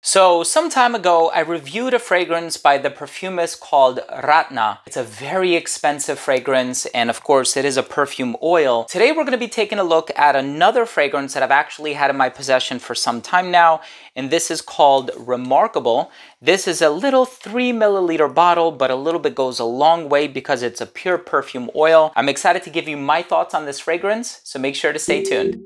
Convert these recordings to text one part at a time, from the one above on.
So some time ago, I reviewed a fragrance by the Perfumist called Ratna. It's a very expensive fragrance, and of course it is a perfume oil. Today we're going to be taking a look at another fragrance that I've actually had in my possession for some time now, and this is called Remarkable. This is a little 3 milliliter bottle, but a little bit goes a long way because it's a pure perfume oil. I'm excited to give you my thoughts on this fragrance, so make sure to stay tuned.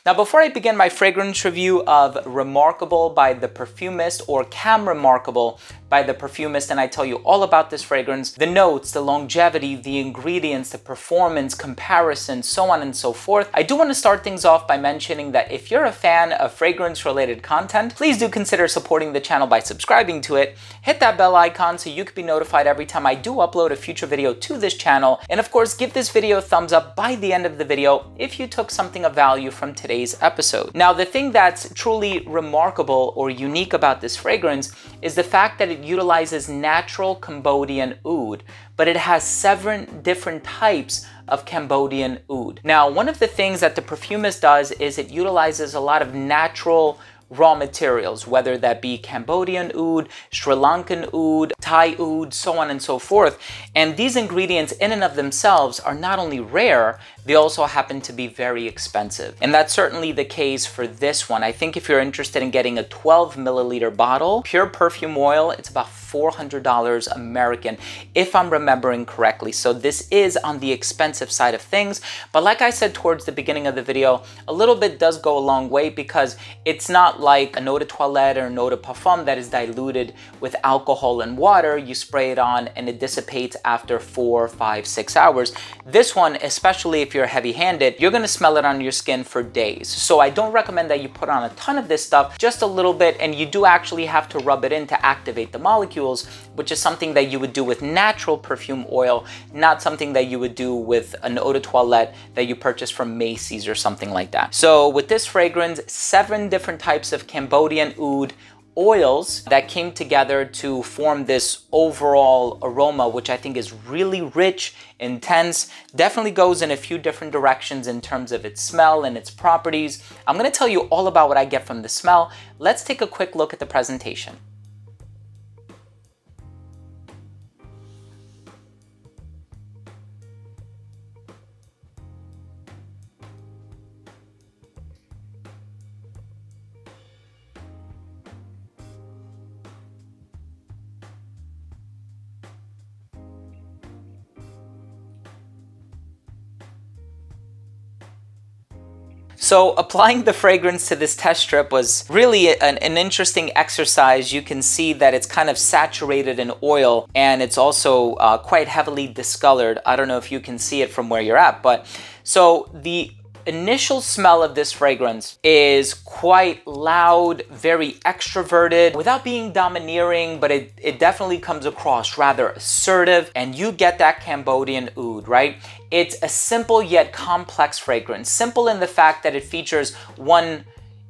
Now, before I begin my fragrance review of Remarkable by the Perfumist, or Cam Remarkable by the Perfumist, and I tell you all about this fragrance, the notes, the longevity, the ingredients, the performance, comparison, so on and so forth, I do want to start things off by mentioning that if you're a fan of fragrance-related content, please do consider supporting the channel by subscribing to it. Hit that bell icon so you can be notified every time I do upload a future video to this channel. And of course, give this video a thumbs up by the end of the video if you took something of value from today's episode. Now, the thing that's truly remarkable or unique about this fragrance is the fact that it utilizes natural Cambodian oud, but it has 7 different types of Cambodian oud. Now, one of the things that the Perfumist does is it utilizes a lot of natural raw materials, whether that be Cambodian oud, Sri Lankan oud, Thai oud, so on and so forth. And these ingredients in and of themselves are not only rare, they also happen to be very expensive. And that's certainly the case for this one. I think if you're interested in getting a 12 milliliter bottle, pure perfume oil, it's about $400 American, if I'm remembering correctly. So this is on the expensive side of things. But like I said towards the beginning of the video, a little bit does go a long way because it's not like an eau de toilette or an eau de parfum that is diluted with alcohol and water. You spray it on and it dissipates after 4, 5, 6 hours. This one, especially if you're heavy-handed, you're gonna smell it on your skin for days. So I don't recommend that you put on a ton of this stuff, just a little bit, and you do actually have to rub it in to activate the molecules, which is something that you would do with natural perfume oil, not something that you would do with an eau de toilette that you purchase from Macy's or something like that. So with this fragrance, 7 different types of Cambodian oud oils that came together to form this overall aroma, which I think is really rich, intense, definitely goes in a few different directions in terms of its smell and its properties. I'm going to tell you all about what I get from the smell. Let's take a quick look at the presentation. So applying the fragrance to this test strip was really an interesting exercise. You can see that it's kind of saturated in oil, and it's also quite heavily discolored. I don't know if you can see it from where you're at, but so the initial smell of this fragrance is quite loud, very extroverted, without being domineering, but it definitely comes across rather assertive, and you get that Cambodian oud, right? It's a simple yet complex fragrance. Simple in the fact that it features one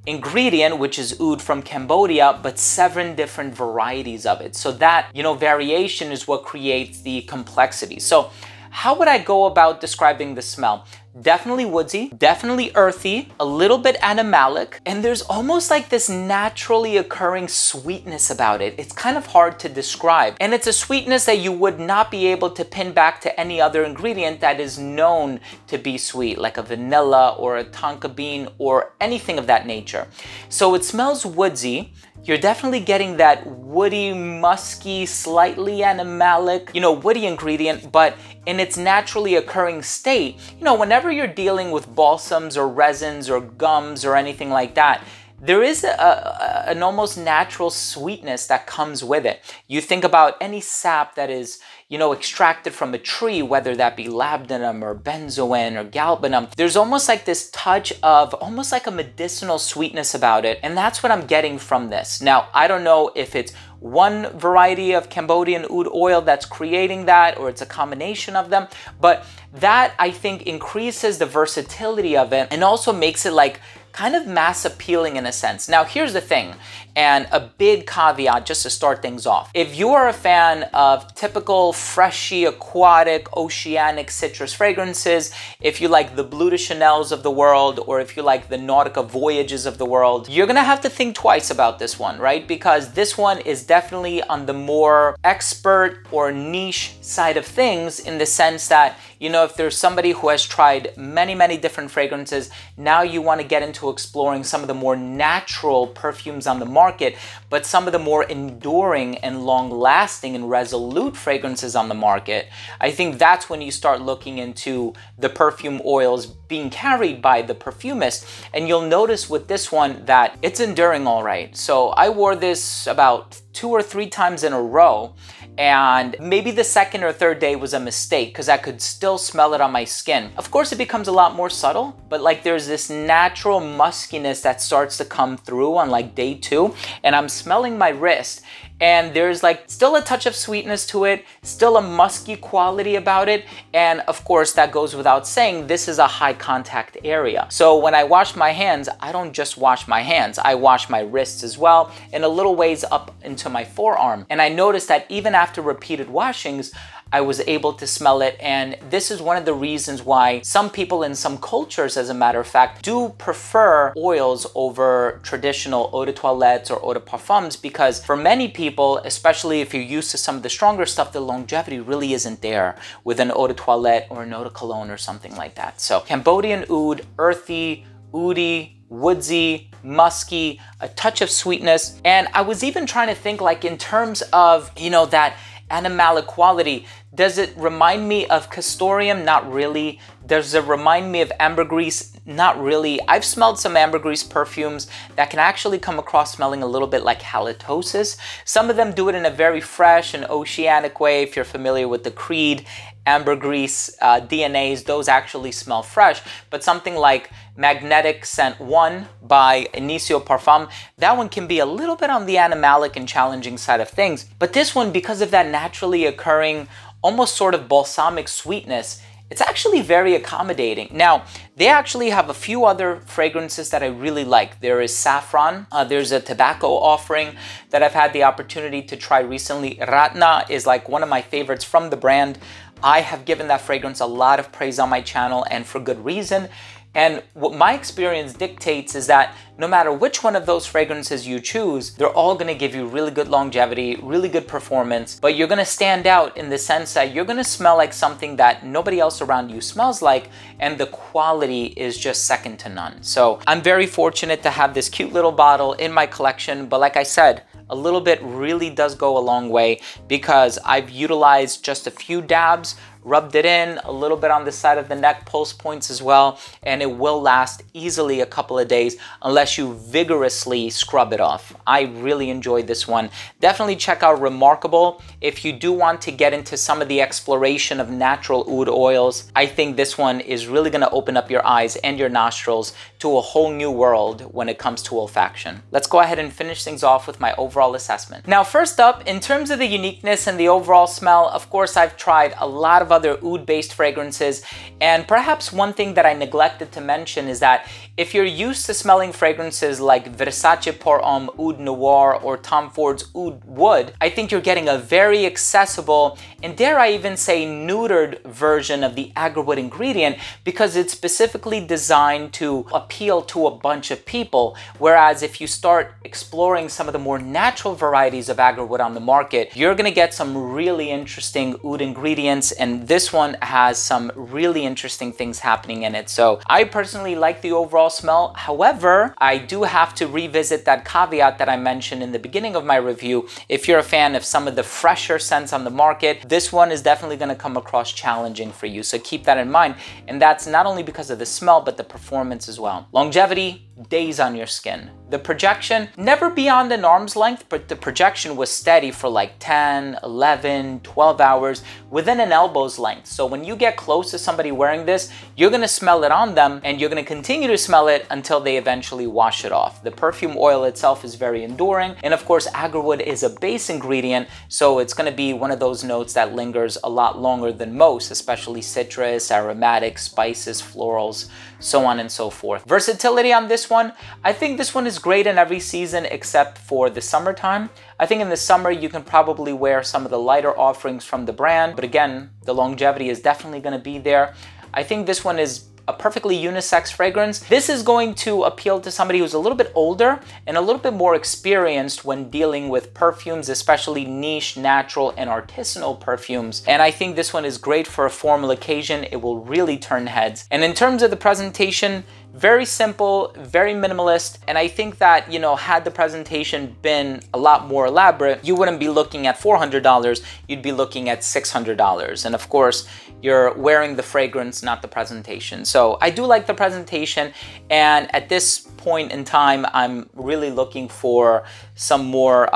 ingredient, which is oud from Cambodia, but 7 different varieties of it. So that, variation is what creates the complexity. So how would I go about describing the smell? Definitely woodsy, definitely earthy, a little bit animalic, and there's almost like this naturally occurring sweetness about it. It's kind of hard to describe. And it's a sweetness that you would not be able to pin back to any other ingredient that is known to be sweet, like a vanilla or a tonka bean or anything of that nature. So it smells woodsy. You're definitely getting that woody, musky, slightly animalic, woody ingredient, but in its naturally occurring state. Whenever you're dealing with balsams or resins or gums or anything like that, there is an almost natural sweetness that comes with it. You think about any sap that is, extracted from a tree, whether that be labdanum or benzoin or galbanum. There's almost like this touch of almost like a medicinal sweetness about it. And that's what I'm getting from this. Now, I don't know if it's one variety of Cambodian oud oil that's creating that, or it's a combination of them, but that I think increases the versatility of it and also makes it like kind of mass appealing in a sense. Now, here's the thing, and a big caveat just to start things off. If you are a fan of typical freshy, aquatic, oceanic citrus fragrances, if you like the Bleu de Chanels of the world, or if you like the Nautica Voyages of the world, you're gonna have to think twice about this one, right? Because this one is definitely on the more expert or niche side of things, in the sense that, you know, if there's somebody who has tried many different fragrances, now you want to get into exploring some of the more natural perfumes on the market, but some of the more enduring and long-lasting and resolute fragrances on the market, I think that's when you start looking into the perfume oils being carried by the Perfumist. And you'll notice with this one that it's enduring all right. So I wore this about 2 or 3 times in a row, and maybe the second or third day was a mistake because I could still smell it on my skin. Of course, it becomes a lot more subtle, but like there's this natural muskiness that starts to come through on like day 2, and I'm smelling my wrist, and there's like still a touch of sweetness to it, still a musky quality about it. And of course, that goes without saying, this is a high contact area. So when I wash my hands, I don't just wash my hands, I wash my wrists as well, and a little ways up into my forearm. And I noticed that even after repeated washings, I was able to smell it. And this is one of the reasons why some people in some cultures, as a matter of fact, do prefer oils over traditional eau de toilettes or eau de parfums, because for many people, especially if you're used to some of the stronger stuff, the longevity really isn't there with an eau de toilette or an eau de cologne or something like that. So Cambodian oud, earthy, oudi, woodsy, musky, a touch of sweetness. And I was even trying to think, like, in terms of, you know, that animalic quality, does it remind me of castoreum? Not really. Does it remind me of ambergris? Not really. I've smelled some ambergris perfumes that can actually come across smelling a little bit like halitosis. Some of them do it in a very fresh and oceanic way. If you're familiar with the Creed ambergris DNAs, those actually smell fresh. But something like Magnetic Scent 1 by Inicio Parfum, that one can be a little bit on the animalic and challenging side of things. But this one, because of that naturally occurring, almost sort of balsamic sweetness, it's actually very accommodating. Now, they actually have a few other fragrances that I really like. There is saffron. There's a tobacco offering that I've had the opportunity to try recently. Ratna is like one of my favorites from the brand. I have given that fragrance a lot of praise on my channel, and for good reason. And what my experience dictates is that no matter which one of those fragrances you choose, they're all gonna give you really good longevity, really good performance, but you're gonna stand out in the sense that you're gonna smell like something that nobody else around you smells like, and the quality is just second to none. So I'm very fortunate to have this cute little bottle in my collection, but like I said, a little bit really does go a long way, because I've utilized just a few dabs, rubbed it in a little bit on the side of the neck, pulse points as well, and it will last easily a couple of days unless you vigorously scrub it off. I really enjoyed this one. Definitely check out Remarkable if you do want to get into some of the exploration of natural oud oils. I think this one is really going to open up your eyes and your nostrils to a whole new world when it comes to olfaction. Let's go ahead and finish things off with my overall assessment. Now, first up, in terms of the uniqueness and the overall smell, of course, I've tried a lot of other oud-based fragrances, and perhaps one thing that I neglected to mention is that if you're used to smelling fragrances like Versace Pour Homme Oud Noir or Tom Ford's Oud Wood, I think you're getting a very accessible, and dare I even say neutered version of the agarwood ingredient, because it's specifically designed to appeal to a bunch of people. Whereas if you start exploring some of the more natural varieties of agarwood on the market, you're gonna get some really interesting oud ingredients, and this one has some really interesting things happening in it. So I personally like the overall smell. However, I do have to revisit that caveat that I mentioned in the beginning of my review. If you're a fan of some of the fresher scents on the market, this one is definitely going to come across challenging for you. So keep that in mind. And that's not only because of the smell, but the performance as well. Longevity, days on your skin. The projection, never beyond an arm's length, but the projection was steady for like 10, 11, 12 hours within an elbow's length. So when you get close to somebody wearing this, you're gonna smell it on them and you're gonna continue to smell it until they eventually wash it off. The perfume oil itself is very enduring. And of course, agarwood is a base ingredient, so it's gonna be one of those notes that lingers a lot longer than most, especially citrus, aromatic, spices, florals, so on and so forth. Versatility on this one, I think this one is great in every season except for the summertime. I think in the summer you can probably wear some of the lighter offerings from the brand, but again, the longevity is definitely going to be there. I think this one is a perfectly unisex fragrance. This is going to appeal to somebody who's a little bit older and a little bit more experienced when dealing with perfumes, especially niche, natural, and artisanal perfumes. And I think this one is great for a formal occasion. It will really turn heads. And in terms of the presentation, very simple, very minimalist. And I think that, you know, had the presentation been a lot more elaborate, you wouldn't be looking at $400, you'd be looking at $600. And of course, you're wearing the fragrance, not the presentation. So I do like the presentation. And at this point in time, I'm really looking for some more,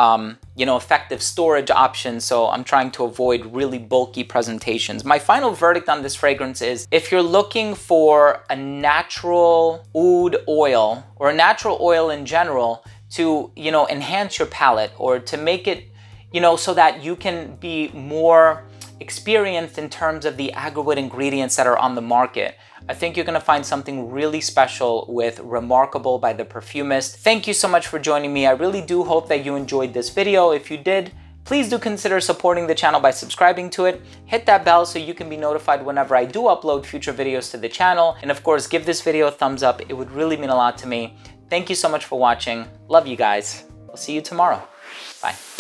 you know, effective storage options. So I'm trying to avoid really bulky presentations. My final verdict on this fragrance is if you're looking for a natural oud oil or a natural oil in general to, you know, enhance your palette or to make it, you know, so that you can be more experienced in terms of the agarwood ingredients that are on the market, I think you're gonna find something really special with Remarkable by the Perfumist. Thank you so much for joining me. I really do hope that you enjoyed this video. If you did, please do consider supporting the channel by subscribing to it. Hit that bell so you can be notified whenever I do upload future videos to the channel. And of course, give this video a thumbs up. It would really mean a lot to me. Thank you so much for watching. Love you guys. I'll see you tomorrow. Bye.